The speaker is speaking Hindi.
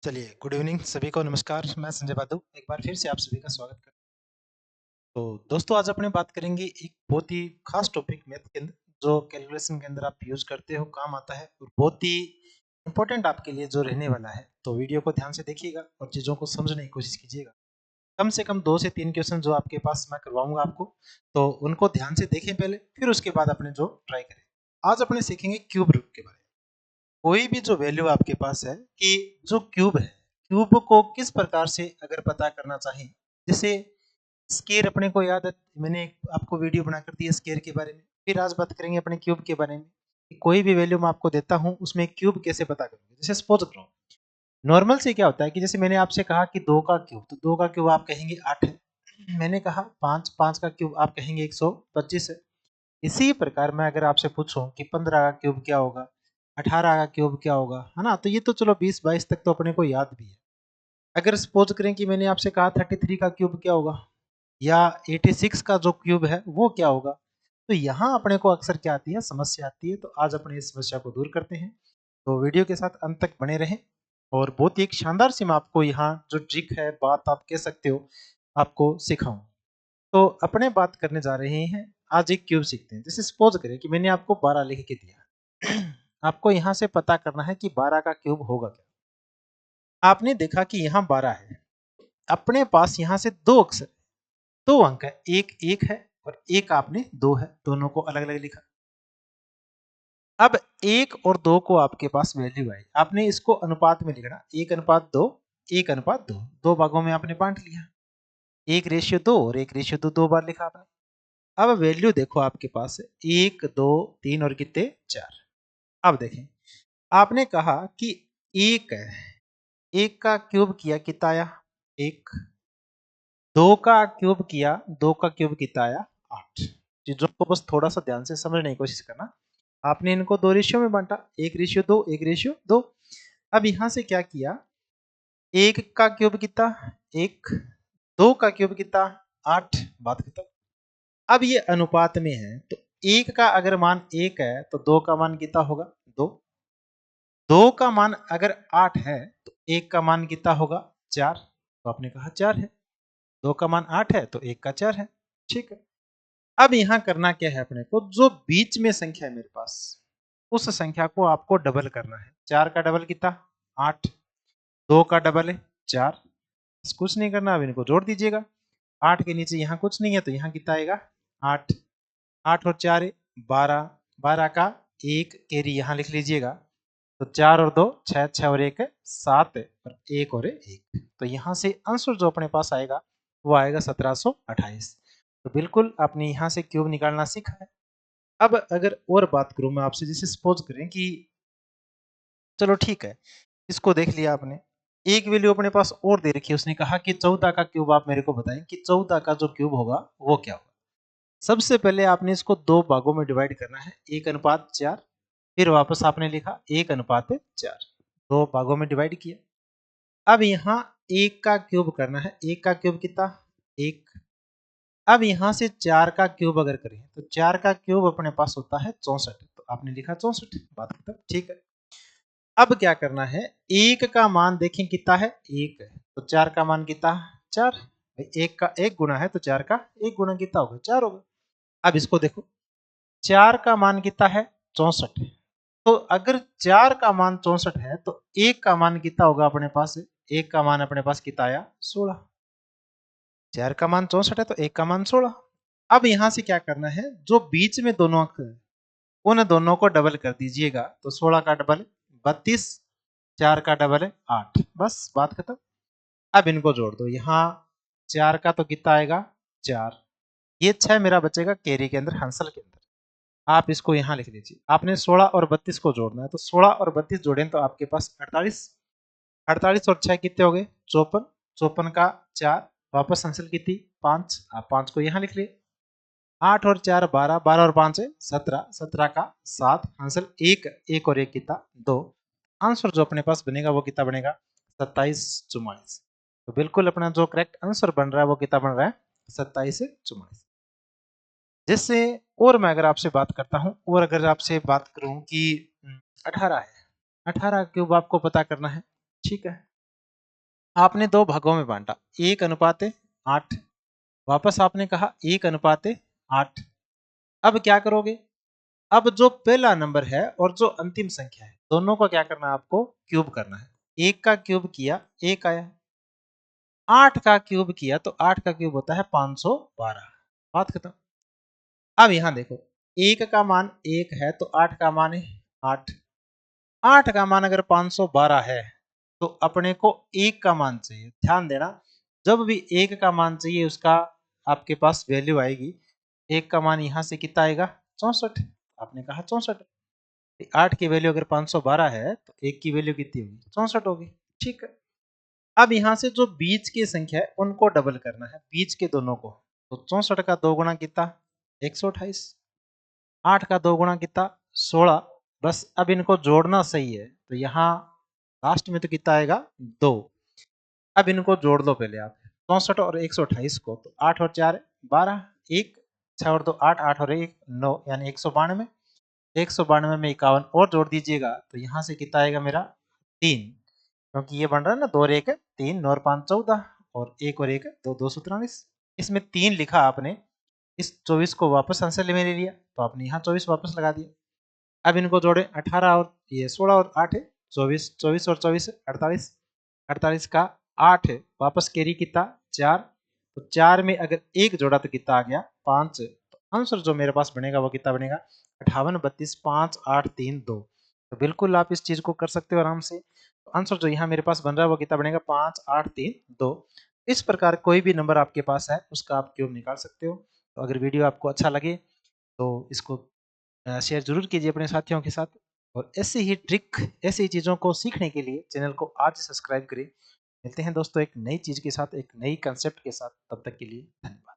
चलिए, गुड इवनिंग सभी को नमस्कार। मैं संजय बादू एक बार फिर से आप सभी का स्वागत करता हूँ। तो दोस्तों आज अपने बात करेंगे एक बहुत ही खास टॉपिक मैथ के अंदर जो कैलकुलेशन के अंदर आप यूज़ करते हो, काम आता है और बहुत ही इम्पोर्टेंट आपके लिए जो रहने वाला है। तो वीडियो को ध्यान से देखिएगा और चीज़ों को समझने की कोशिश कीजिएगा। कम से कम 2 से 3 क्वेश्चन जो आपके पास मैं करवाऊँगा आपको, तो उनको ध्यान से देखें पहले, फिर उसके बाद अपने जो ट्राई करें। आज अपने सीखेंगे क्यूब रूट के बारे में। कोई भी जो वैल्यू आपके पास है कि जो क्यूब है, क्यूब को किस प्रकार से अगर पता करना चाहें, जैसे स्केयर अपने को याद है, मैंने आपको वीडियो बनाकर दी है स्केयर के बारे में। फिर आज बात करेंगे अपने क्यूब के बारे में कि कोई भी वैल्यू मैं आपको देता हूं उसमें क्यूब कैसे पता करूंगा। जैसे सपोज करो, नॉर्मल से क्या होता है कि जैसे मैंने आपसे कहा कि 2 का क्यूब, तो 2 का क्यूब आप कहेंगे 8 है। मैंने कहा 5, 5 का क्यूब आप कहेंगे 125 है। इसी प्रकार मैं अगर आपसे पूछूं कि 15 का क्यूब क्या होगा, 18 का क्यूब क्या होगा, है ना, तो ये तो चलो 20-22 तक तो अपने को याद भी है। अगर सपोज करें कि मैंने आपसे कहा 33 का क्यूब क्या होगा या 86 का जो क्यूब है वो क्या होगा, तो यहाँ अपने को अक्सर क्या आती है, समस्या आती है। तो आज अपने इस समस्या को दूर करते हैं। तो वीडियो के साथ अंत तक बने रहें और बहुत ही एक शानदार सी मैं आपको यहाँ जो ट्रिक है, बात आप कह सकते हो, आपको सिखाऊं। तो अपने बात करने जा रहे हैं, आज एक क्यूब सीखते हैं। जैसे सपोज करें कि मैंने आपको 12 लिख के दिया आपको यहाँ से पता करना है कि 12 का क्यूब होगा क्या। आपने देखा कि यहाँ 12 है, अपने पास यहाँ से दो अक्षर, दो अंक है, एक एक है और एक आपने दो है, दोनों को अलग अलग लिखा। अब एक और दो को आपके पास वैल्यू आई, आपने इसको अनुपात में लिखना, 1:2, 1:2, दो भागों में आपने बांट लिया, 1:2 और 1:2 दो बार लिखा आपने। अब वैल्यू देखो आपके पास है 1, 2, 3 और कितने 4। अब देखें, आपने कहा कि एक है, एक का क्यूब किया कितना आया, एक। दो का क्यूब किया, दो का क्यूब कितना आया, 8। चीजों को बस थोड़ा सा ध्यान से समझने की कोशिश करना। आपने इनको दो रेशियो में बांटा, 1:2, 1:2। अब यहां से क्या किया, एक का क्यूब कितना, एक। दो का क्यूब कितना, 8। बात खत्म। अब ये अनुपात में है, तो एक का अगर मान एक है तो दो का मान कितना होगा, दो। दो का मान अगर 8 है तो एक का मान कितना होगा, 4। तो आपने कहा 4 है, दो का मान 8 है तो एक का 4 है। ठीक है। अब यहां करना क्या है, अपने को जो बीच में संख्या है मेरे पास, उस संख्या को आपको डबल करना है। 4 का डबल कितना, 8। दो का डबल है 4। कुछ नहीं करना, अब इनको जोड़ दीजिएगा। 8 के नीचे यहाँ कुछ नहीं है तो यहाँ कितना आएगा, 8। 8 और 4 है 12, 12 का एक कैरी यहाँ लिख लीजिएगा। तो 4 और 2 6, 6 और 1 है 7 है, और 1 और 1, तो यहाँ से आंसर जो अपने पास आएगा वो आएगा 1728। तो बिल्कुल आपने यहाँ से क्यूब निकालना सीखा है। अब अगर और बात करूं मैं आपसे, जैसे सपोज करें कि चलो ठीक है, इसको देख लिया आपने, एक वैल्यू अपने पास और दे रखी है, उसने कहा कि 14 का क्यूब आप मेरे को बताएं कि 14 का जो क्यूब होगा वो क्या होगा। सबसे पहले आपने इसको दो भागों में डिवाइड करना है, 1:4। फिर वापस आपने लिखा 1:4, दो भागों में डिवाइड किया। अब यहाँ एक का क्यूब करना है, एक का क्यूब कितना, एक। अब यहाँ से 4 का क्यूब अगर करें तो 4 का क्यूब अपने पास होता है 64, तो आपने लिखा 64। बात खत्म। ठीक है। अब क्या करना है, एक का मान देखें कितना है, एक है, तो 4 का मान कितना, 4। एक का एक गुना है तो 4 का एक गुना कितना होगा, 4 होगा। अब इसको देखो, 4 का मान कितना है, 64 है। तो अगर 4 का मान 64 है तो एक का मान कितना होगा अपने पास, एक का मान अपने पास कितना आया, 16। 4 का मान 64 है तो एक का मान 16। अब यहां से क्या करना है, जो बीच में दोनों अंक है उन दोनों को डबल कर दीजिएगा। तो 16 का डबल 32, 4 का डबल है 8, बस बात खत्म। अब इनको जोड़ दो, यहाँ 4 का तो कितना आएगा, 4। ये 6 मेरा बचेगा कैरी के अंदर, हांसल के अंदर। आप इसको यहाँ लिख लीजिए। आपने 16 और 32 को जोड़ना है, तो 16 और 32 जोड़ें तो आपके पास 48। 48 और 6 कितने हो गए, 54। 54 का 4, वापस हासिल की थी 5, आप 5 को यहाँ लिख लिए। 8 और 4 12, 12 और 5 है 17, 17 का 7, आंसर 1, 1 और 1 कितना, 2। आंसर जो अपने पास बनेगा वो कितना बनेगा, 2744। तो बिल्कुल अपना जो करेक्ट आंसर बन रहा है वो कितना बन रहा है, 2744। जिससे और मैं अगर आपसे बात करता हूं, और अगर आपसे बात करूं कि 18 है, 18 क्यूब आपको पता करना है। ठीक है। आपने दो भागों में बांटा, 1:8। वापस आपने कहा 1:8। अब क्या करोगे? अब जो पहला नंबर है और जो अंतिम संख्या है, दोनों को क्या करना है आपको? क्यूब करना है। 1 का क्यूब किया, 1 आया। 8 का क्यूब किया तो 8 का क्यूब होता है 512। बात खत्म। अब यहां देखो, 1 का मान 1 है तो 8 का मान है 8। 8 का मान अगर 512 है तो अपने को 1 का मान चाहिए। ध्यान देना, जब भी 1 का मान चाहिए उसका आपके पास वैल्यू आएगी। 1 का मान यहां से कितना आएगा? 64। आपने कहा 64। 8 की वैल्यू अगर 512 है तो 1 की वैल्यू कितनी होगी? 64 होगी। ठीक है। अब यहां से जो बीच की संख्या है उनको डबल करना है, बीच के दोनों को। तो 64 का 2 गुणा कितना? 128। 8 का 2 गुणा कितना? 16। बस अब इनको जोड़ना सही है तो यहाँ लास्ट में तो कितना आएगा? 2। अब इनको जोड़ लो पहले आप, 64 और 128 को। तो 8 और 4 12, 1 6 और 2 8, 8 और 1 9, यानी 192। 192 में 51 और जोड़ दीजिएगा तो यहाँ से कितना आएगा मेरा? 3। क्योंकि ये बन रहा है ना, 2 और 1 3, 9 और 5 14, और 1 और 1 2 243। इसमें 3 लिखा आपने, इस 24 को वापस आंसर में ले लिया तो आपने यहाँ 24 वापस लगा दिया। अब इनको जोड़े, 18 और ये 16 और 8 है 24, 24 और 24 48। 48 का 8 है, वापस कैरी कितना? 4। तो 4 में अगर 1 जोड़ा तो कितना आ गया? 5। तो आंसर जो मेरे पास बनेगा वो कितना बनेगा? 58 32 5 8 3 2। तो बिल्कुल आप इस चीज को कर सकते हो आराम से। तो आंसर जो यहाँ मेरे पास बन रहा है वो कितना बनेगा? 5 8 3 2। इस प्रकार कोई भी नंबर आपके पास है उसका आप क्यूब निकाल सकते हो। तो अगर वीडियो आपको अच्छा लगे तो इसको शेयर जरूर कीजिए अपने साथियों के साथ। और ऐसी ही ट्रिक, ऐसी ही चीज़ों को सीखने के लिए चैनल को आज सब्सक्राइब करें। मिलते हैं दोस्तों एक नई चीज़ के साथ, एक नई कंसेप्ट के साथ। तब तक के लिए धन्यवाद।